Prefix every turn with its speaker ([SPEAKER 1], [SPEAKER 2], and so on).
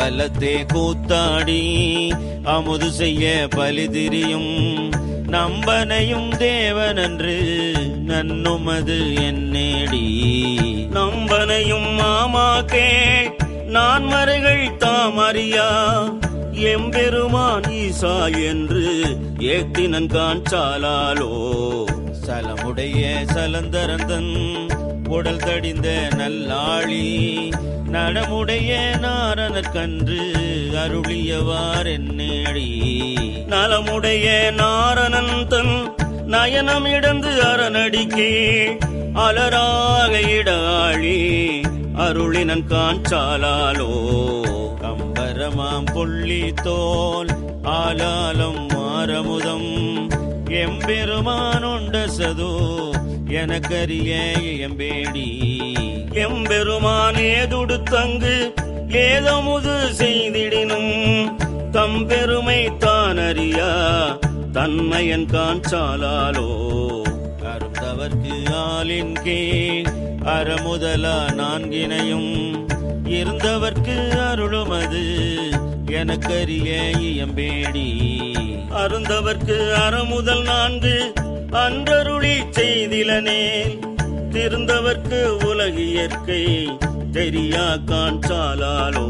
[SPEAKER 1] அம்பலத்தே கூத்தாடி அமுது செய்ய பலிதிரியும் நம்பனையும் தேவனன்று நன்னுமது என்னேடி. நம்பனையும் மாமாக்கே நான் மறைகள் தாமறியா எம்பெருமான் ஈசா என்று ஏத்தினன் காஞ்சாலாலோ. சலமுடைய சலந்தரந்தன் உடல் தடிந்த நல்லாளி நடமுடைய நாரணற்கன்று அருளியவார் என்னேடி. நலமுடைய நாரணந்தன் நயனம் இடந்து அரணடிக்கே அலராக இடாளி அருளினன் காஞ்சாலாலோ. கம்பரமாம் புள்ளி தோல் ஆலாலம் மாரமுதம் எம்பெருமான் உண்டசதோ எனக்கரிய எம்பேடி. எம்பெருமான் ஏதுடுத்தங்கு ஏதமுது செய்திடினும் தம்பெருமை தானறியா தன்மையன் காஞ்சாலாலோ. அருந்தவர்க்கு ஆளின் கீழ் அறமுதலா நான்கினையும் இருந்தவர்க்கு அருளுமது எனக்கரிய இயம்பேடி. அருந்தவர்க்கு அறமுதல் 4 அன்றருளி செய்திலனே திருந்தவர்க்கு உலகியற்கை தெரியா காஞ்சாலாலோ.